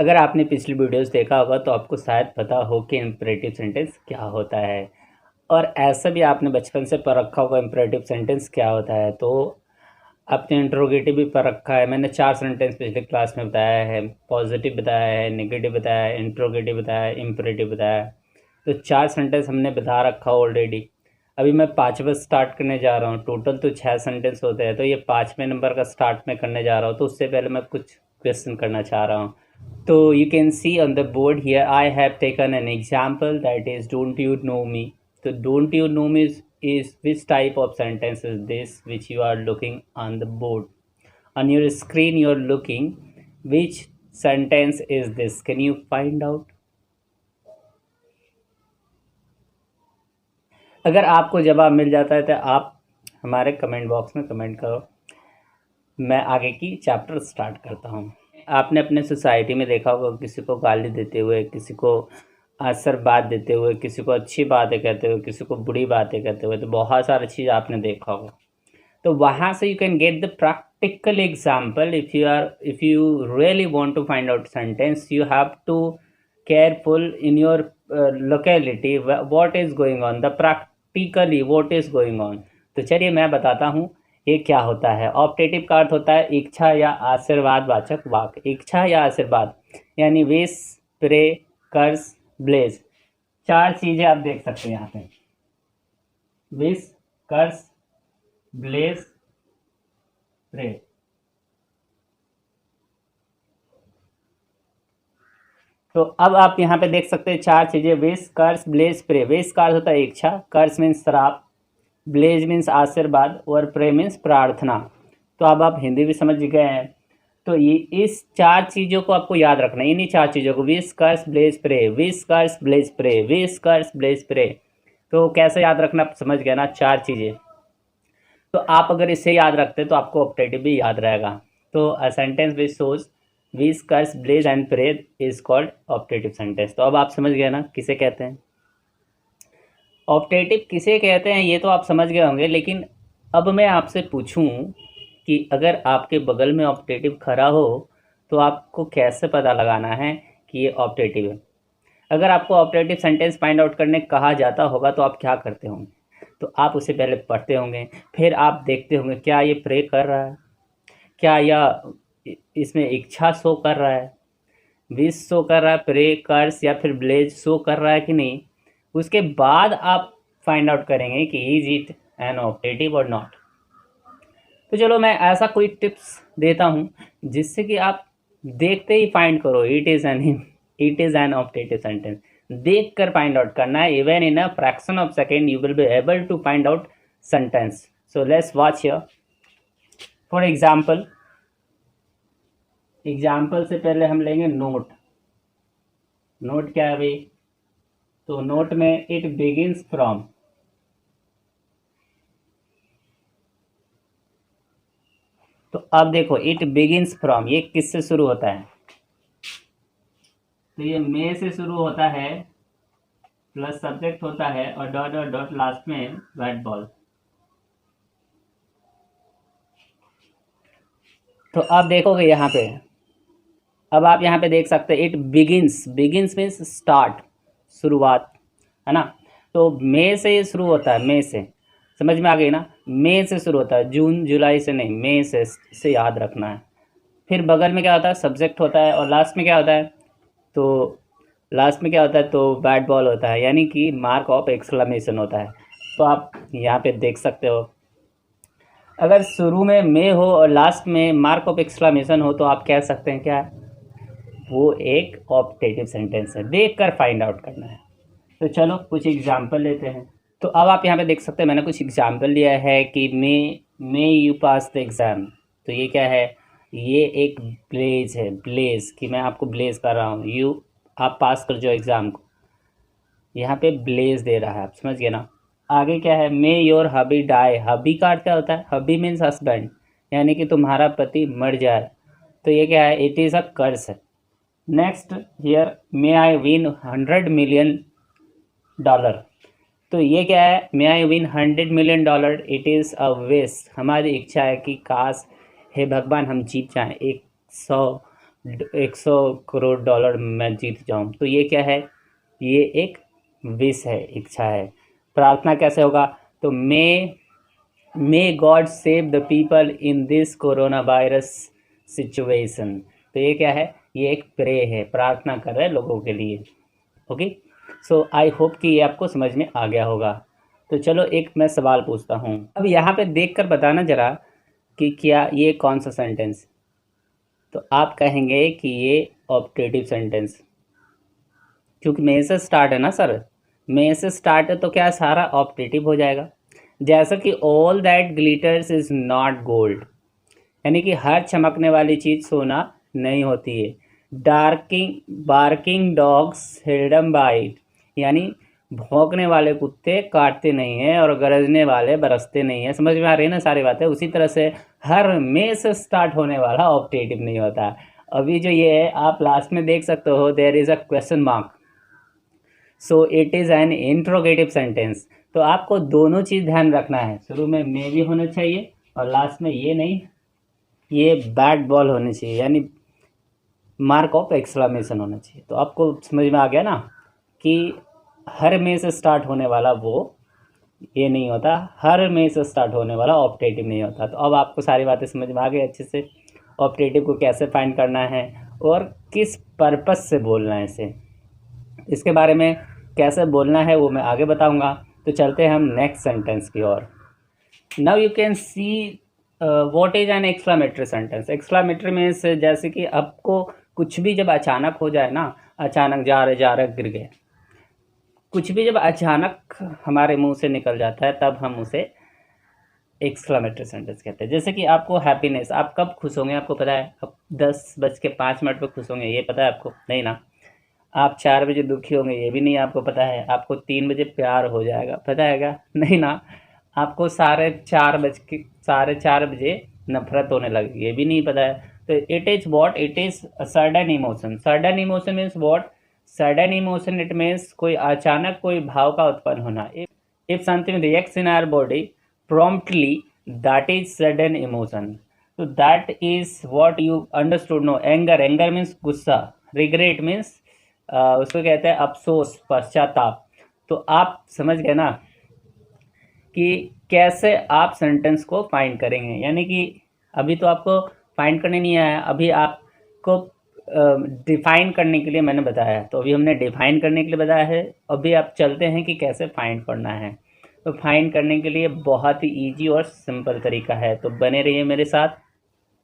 अगर आपने पिछली वीडियोस देखा होगा तो आपको शायद पता हो कि इम्परेटिव सेंटेंस क्या होता है, और ऐसा भी आपने बचपन से पढ़ रखा होगा इम्परेटिव सेंटेंस क्या होता है। तो आपने इंट्रोगेटिव भी पढ़ रखा है। मैंने 4 सेंटेंस पिछले क्लास में बताया है, पॉजिटिव बताया है, नेगेटिव बताया है, इंट्रोगेटिव बताया है, इम्परेटिव बताया है। तो 4 सेंटेंस हमने बता रखा ऑलरेडी। अभी मैं 5वां स्टार्ट करने जा रहा हूँ। टोटल तो 6 सेंटेंस होते हैं, तो ये 5वें नंबर का स्टार्ट मैं करने जा रहा हूँ। तो उससे पहले मैं कुछ क्वेश्चन करना चाह रहा हूँ। So you can see on the board here I have taken an example, that is don't you know me. So don't you know me is which type of sentence is this which you are looking on the board. On your screen you are looking, which sentence is this? Can you find out? अगर आपको जवाब मिल जाता है तो आप हमारे comment box में comment करो। मैं आगे की चैप्टर स्टार्ट करता हूँ। आपने अपने सोसाइटी में देखा होगा किसी को गाली देते हुए, किसी को आशीर्वाद देते हुए, किसी को अच्छी बातें कहते हुए, किसी को बुरी बातें कहते हुए। तो बहुत सारी चीज़ आपने देखा होगा। तो वहाँ से you can get the practical example. If you really want to find out sentence, you have to careful in your locality what is going on, the practically what is going on. तो चलिए मैं बताता हूँ ये क्या होता है। Optative का अर्थ होता है इच्छा या आशीर्वाद वाचक वाक्य। इच्छा या आशीर्वाद यानी विश, प्रे, कर्स, ब्लेज। 4 चीज़ें आप देख सकते हैं यहाँ पे, विश, कर्स, ब्लेज, प्रे। तो अब आप यहाँ पे देख सकते हैं 4 चीज़ें, wish, curse, Blaze, pray. Wish का अर्थ होता है इच्छा, कर्स मीन्स श्राप, ब्लेज मीन्स आशीर्वाद और प्रे मीन्स प्रार्थना। तो अब आप हिंदी भी समझ गए हैं। तो ये इस 4 चीज़ों को आपको याद रखना है, इन्हीं 4 चीज़ों को, wish, curse, Blaze, pray, wish, curse, Blaze, pray, wish, curse, Blaze, pray. तो कैसे याद रखना, आप समझ गए ना, 4 चीज़ें। तो आप अगर इसे याद रखते तो आपको ऑप्टेटिव भी याद रहेगा। तो a sentence which shows wish, curse, bless and pray is called optative sentence. तो अब आप समझ गए ना किसे कहते हैं, ऑप्टेटिव किसे कहते हैं, ये तो आप समझ गए होंगे। लेकिन अब मैं आपसे पूछूं कि अगर आपके बगल में ऑप्टेटिव खड़ा हो तो आपको कैसे पता लगाना है कि ये ऑप्टेटिव है। अगर आपको ऑप्टेटिव सेंटेंस फाइंड आउट करने कहा जाता होगा तो आप क्या करते होंगे, तो आप उसे पहले पढ़ते होंगे, फिर आप देखते होंगे क्या ये प्रे कर रहा है, क्या यह इसमें इच्छा शो कर रहा है, विश शो कर रहा है, प्रे, कर्स या फिर ब्लेज शो कर रहा है कि नहीं। उसके बाद आप फाइंड आउट करेंगे कि इज इट एन ऑप्टेटिव और नॉट। तो चलो मैं ऐसा कोई टिप्स देता हूँ जिससे कि आप देखते ही फाइंड करो it is an optative sentence. देख कर फाइंड आउट करना है। Even in a fraction of second you will be able to find out sentence. So let's watch here. For example से पहले हम लेंगे नोट। नोट क्या है भाई, तो नोट में इट बिगिंस फ्रॉम। तो अब देखो इट बिगिंस फ्रॉम, ये किससे शुरू होता है, तो ये मे से शुरू होता है, प्लस सब्जेक्ट होता है और डॉट डॉट डॉट लास्ट में बैट बॉल। तो अब देखोगे यहाँ पे, अब आप यहाँ पे देख सकते हैं इट बिगिंस मीन्स स्टार्ट, शुरुआत, है ना। तो मई से शुरू होता है, मई से, समझ में आ गई ना, मई से शुरू होता है, जून जुलाई से नहीं, मई से याद रखना है। फिर बगल में क्या होता है, सब्जेक्ट होता है और लास्ट में क्या होता है, तो लास्ट में क्या होता है, तो बैट बॉल होता है, यानी कि मार्क ऑफ एक्सक्लेमेशन होता है। तो आप यहाँ पे देख सकते हो, अगर शुरू में मे हो और लास्ट में मार्क ऑफ एक्सक्लेमेशन हो तो आप कह सकते हैं क्या है, वो एक ऑप्टेटिव सेंटेंस है। देख कर फाइंड आउट करना है। तो चलो कुछ एग्जाम्पल लेते हैं। तो अब आप यहाँ पे देख सकते हैं मैंने कुछ एग्जाम्पल लिया है कि may you pass the exam. तो ये क्या है, ये एक ब्लेज है, ब्लेज, कि मैं आपको ब्लेज कर रहा हूँ, यू आप पास कर जाओ एग्ज़ाम को, यहाँ पे ब्लेज दे रहा है, आप समझ गए ना। आगे क्या है, मे योर हबी डाई। हबी का अर्थ क्या होता है, हबी मीन्स हस्बैंड, यानी कि तुम्हारा पति मर जाए। तो ये क्या है, इट इज़ अ कर्स है। Next here, may I win $100 million। तो ये क्या है, may I win $100 million। It is a wish, हमारी इच्छा है कि काश हे भगवान हम जीत जाएं 100 100 करोड़ डॉलर मैं जीत जाऊं, तो ये क्या है, ये एक विश है, इच्छा है। प्रार्थना कैसे होगा, तो may God save the people in this corona virus situation. तो ये क्या है, ये एक प्रे है, प्रार्थना कर रहे हैं लोगों के लिए। ओके, सो आई होप कि ये आपको समझ में आ गया होगा। तो चलो एक मैं सवाल पूछता हूँ, अब यहाँ पे देख कर बताना जरा कि क्या ये कौन सा सेंटेंस। तो आप कहेंगे कि ये ऑप्टेटिव सेंटेंस, क्योंकि मे से स्टार्ट है ना सर, मे से स्टार्ट है तो क्या सारा ऑप्टेटिव हो जाएगा। जैसा कि all that glitters is not gold, यानी कि हर चमकने वाली चीज़ सोना नहीं होती है। डार्किंग बार्किंग डॉग्स सेल्डम बाइट, यानी भौंकने वाले कुत्ते काटते नहीं हैं और गरजने वाले बरसते नहीं हैं। समझ में आ रही है ना सारी बातें। उसी तरह से हर में से स्टार्ट होने वाला ऑप्टेटिव नहीं होता। अभी जो ये है आप लास्ट में देख सकते हो, there is a question mark, so it is an interrogative sentence. तो आपको दोनों चीज़ ध्यान रखना है, शुरू में मे भी होना चाहिए और लास्ट में ये नहीं, ये बैट बॉल होनी चाहिए, यानी मार्क ऑफ एक्सक्लामेशन होना चाहिए। तो आपको समझ में आ गया ना कि हर में से स्टार्ट होने वाला वो ये नहीं होता, हर में से स्टार्ट होने वाला ऑप्टेटिव नहीं होता। तो अब आपको सारी बातें समझ में आ गई अच्छे से, ऑप्टेटिव को कैसे फाइंड करना है और किस पर्पस से बोलना है इसे, इसके बारे में कैसे बोलना है वो मैं आगे बताऊंगा। तो चलते हैं हम नेक्स्ट सेंटेंस की ओर। Now you can see what is an exclamatory sentence. Exclamatory means जैसे कि आपको कुछ भी जब अचानक हो जाए ना, अचानक जा रहे गिर गए, कुछ भी जब अचानक हमारे मुंह से निकल जाता है तब हम उसे एक्सक्लामेटरी सेंटेंस कहते हैं। जैसे कि आपको हैप्पीनेस, आप कब खुश होंगे आपको पता है, अब 10:05 पे खुश होंगे ये पता है आपको नहीं ना। आप 4 बजे दुखी होंगे ये भी नहीं आपको पता है। आपको 3 बजे प्यार हो जाएगा पता है क्या, नहीं ना। आपको साढ़े चार बजे नफरत होने लगी ये भी नहीं पता है। तो it is what, it is sudden emotion. Sudden emotion means what, sudden emotion it means कोई अचानक कोई भाव का उत्पन्न होना। If something reacts in our body promptly, that is sudden emotion. So that is what you understood, no? Anger means गुस्सा, regret means उसको कहते हैं अफसोस, पश्चाताप। तो आप समझ गए ना कि कैसे आप सेंटेंस को फाइंड करेंगे। यानी कि अभी तो आपको फाइंड करने नहीं आया, अभी आपको डिफाइन करने के लिए मैंने बताया। तो अभी हमने डिफाइन करने के लिए बताया है, अभी आप चलते हैं कि कैसे फाइंड करना है। तो फाइंड करने के लिए बहुत ही इजी और सिंपल तरीका है, तो बने रहिए मेरे साथ।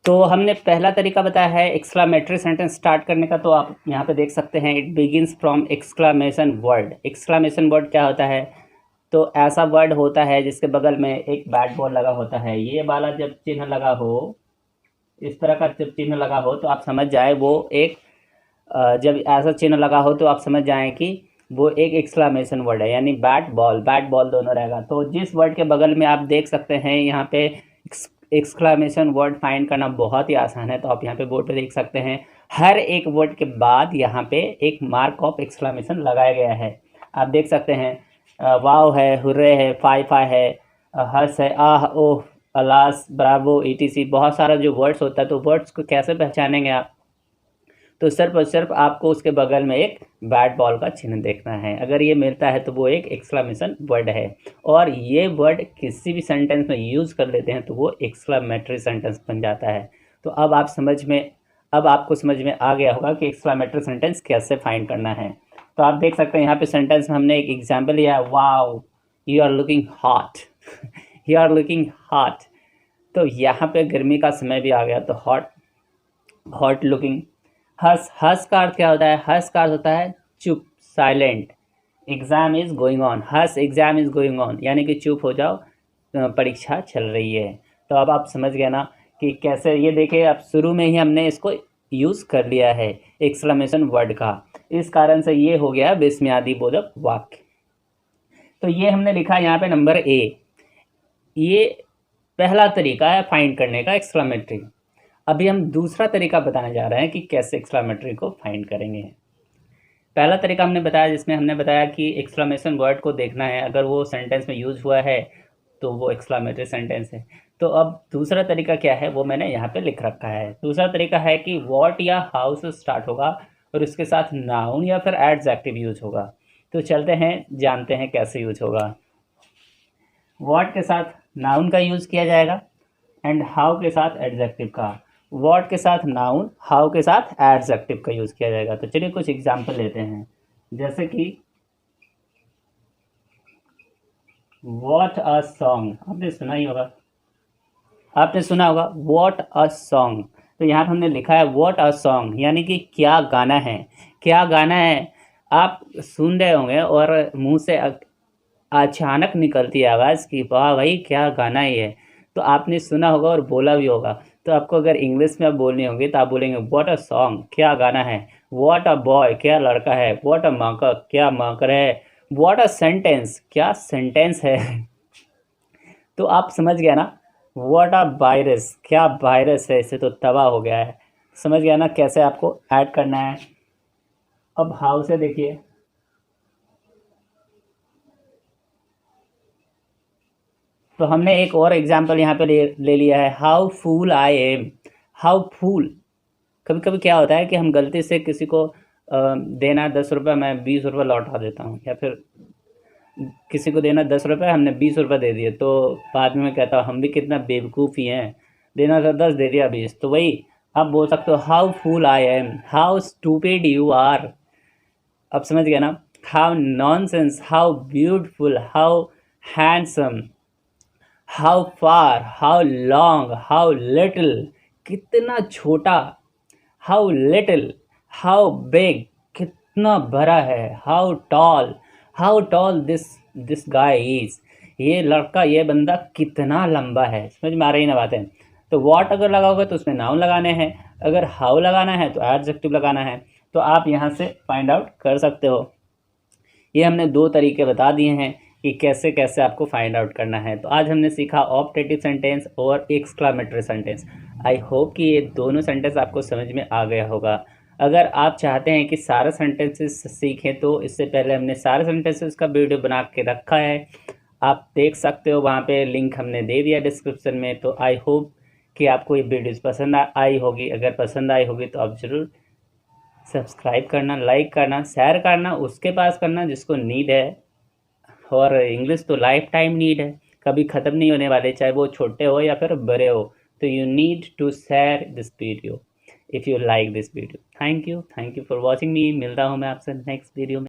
तो हमने पहला तरीका बताया है एक्सक्लामेटरी सेंटेंस स्टार्ट करने का। तो आप यहाँ पे देख सकते हैं, it begins from exclamation word. Exclamation word क्या होता है, तो ऐसा वर्ड होता है जिसके बगल में एक बैट बॉल लगा होता है। ये वाला जब चिन्ह लगा हो, इस तरह का जब चिन्ह लगा हो तो आप समझ जाए वो एक जब ऐसा चिन्ह लगा हो तो आप समझ जाएं कि वो एक एक्सक्लामेशन वर्ड है, यानी बैट बॉल दोनों रहेगा। तो जिस वर्ड के बगल में आप देख सकते हैं यहाँ पे एक्सक्लामेशन वर्ड फाइंड करना बहुत ही आसान है। तो आप यहाँ पे बोर्ड पे देख सकते हैं, हर एक वर्ड के बाद यहाँ पे एक मार्क ऑफ एक्सक्लामेशन लगाया गया है। आप देख सकते हैं, वाव है, हुर्रे है, फाई है, हर्ष है, आह, ओह, अलास, ब्रावो, ईटीसी। बहुत सारा जो वर्ड्स होता है, तो वर्ड्स को कैसे पहचानेंगे आप, तो सिर्फ और सिर्फ आपको उसके बगल में एक बैट बॉल का चिन्ह देखना है। अगर ये मिलता है तो वो एक एक्सक्लामेशन वर्ड है, और ये वर्ड किसी भी सेंटेंस में यूज़ कर लेते हैं तो वो एक्सक्लामेटरी सेंटेंस बन जाता है। तो अब आपको समझ में आ गया होगा कि एक्सक्लामेटरी सेंटेंस कैसे फाइंड करना है। तो आप देख सकते हैं यहाँ पे सेंटेंस में हमने एक एग्जाम्पल लिया है, wow you are looking hot, you are looking hot. तो यहाँ पे गर्मी का समय भी आ गया, तो हॉट लुकिंग। हर्ष का अर्थ क्या होता है, हर्ष का अर्थ होता है चुप, silent. Exam is going on, Harsh exam is going on, यानी कि चुप हो जाओ, परीक्षा चल रही है। तो अब आप समझ गए ना कि कैसे। ये देखिए अब शुरू में ही हमने इसको यूज़ कर लिया है एक्सक्लेमेशन वर्ड का, इस कारण से ये हो गया विस्मयादि बोधक वाक्य। तो ये हमने लिखा यहाँ पे नंबर ए, ये पहला तरीका है फाइंड करने का एक्सक्लेमेटरी। अभी हम दूसरा तरीका बताने जा रहे हैं कि कैसे एक्सक्लेमेटरी को फाइंड करेंगे। पहला तरीका हमने बताया जिसमें हमने बताया कि एक्सक्लेमेशन वर्ड को देखना है, अगर वो सेंटेंस में यूज़ हुआ है तो वो एक्सक्लेमेटरी सेंटेंस है। तो अब दूसरा तरीका क्या है वो मैंने यहाँ पे लिख रखा है। दूसरा तरीका है कि वॉट या हाउ से स्टार्ट होगा और उसके साथ नाउन या फिर एडजेक्टिव यूज होगा। तो चलते हैं जानते हैं कैसे यूज होगा। वॉट के साथ नाउन का यूज़ किया जाएगा एंड हाउ के साथ एडजेक्टिव का। वॉट के साथ नाउन, हाउ के साथ एडजेक्टिव का यूज़ किया जाएगा। तो चलिए कुछ एग्जाम्पल लेते हैं, जैसे कि वॉट अ सॉन्ग, आपने सुना ही होगा, आपने सुना होगा वॉट अ सॉन्ग। तो यहाँ पर हमने लिखा है वॉट अ सॉन्ग, यानी कि क्या गाना है, क्या गाना है। आप सुन रहे होंगे और मुंह से अचानक निकलती है आवाज़ कि वाह भाई क्या गाना ही है। तो आपने सुना होगा और बोला भी होगा। तो आपको अगर इंग्लिश में आप बोलनी होगी तो आप बोलेंगे व्हाट अ सॉन्ग, क्या गाना है। व्हाट अ बॉय, क्या लड़का है। व्हाट अ मकर, क्या मकर है। व्हाट अ सेंटेंस, क्या सेंटेंस है। तो आप समझ गया ना। व्हाट अ वायरस, क्या वायरस है, इससे तो तबाह हो गया है। समझ गया ना कैसे आपको ऐड करना है। अब हाउ से देखिए, तो हमने एक और एग्जाम्पल यहाँ पे ले लिया है, how fool I am. How fool, कभी कभी क्या होता है कि हम गलती से किसी को देना 10 रुपये, मैं 20 रुपये लौटा देता हूँ, या फिर किसी को देना 10 रुपये, हमने 20 रुपये दे दिए, तो बाद में मैं कहता हूँ हम भी कितना बेवकूफ़ ही हैं, देना था 10 दे दिया 20। तो वही आप बोल सकते हो how fool I am, how stupid you are. अब समझ गया ना। How nonsense, how beautiful, how handsome, how far, how long, how little, कितना छोटा। हाउ लिटिल, हाउ बिग, कितना बड़ा है। How tall this guy is, ये लड़का, ये बंदा कितना लंबा है। समझ में आ रही ना बातें। तो वॉट अगर लगाओगे तो उसमें नाउन लगाने हैं, अगर हाउ लगाना है तो एडजेक्टिव लगाना है। तो आप यहाँ से फाइंड आउट कर सकते हो। ये हमने दो तरीके बता दिए हैं कि कैसे कैसे आपको फाइंड आउट करना है। तो आज हमने सीखा ऑप्टेटिव सेंटेंस और एक्सक्लामेटरी सेंटेंस। आई होप कि ये दोनों सेंटेंस आपको समझ में आ गया होगा। अगर आप चाहते हैं कि सारे सेंटेंसेस सीखें तो इससे पहले हमने सारे सेंटेंसेस का वीडियो बना के रखा है, आप देख सकते हो, वहाँ पे लिंक हमने दे दिया डिस्क्रिप्शन में। तो आई होप कि आपको ये वीडियोज़ पसंद आई होगी। अगर पसंद आई होगी तो आप ज़रूर सब्सक्राइब करना, लाइक करना, शेयर करना, उसके पास करना जिसको नीड है। और इंग्लिश तो लाइफ टाइम नीड है, कभी ख़त्म नहीं होने वाले, चाहे वो छोटे हो या फिर बड़े हो। तो you need to share this video if you like this video. Thank you for watching me. मिलता हूँ मैं आपसे नेक्स्ट वीडियो में।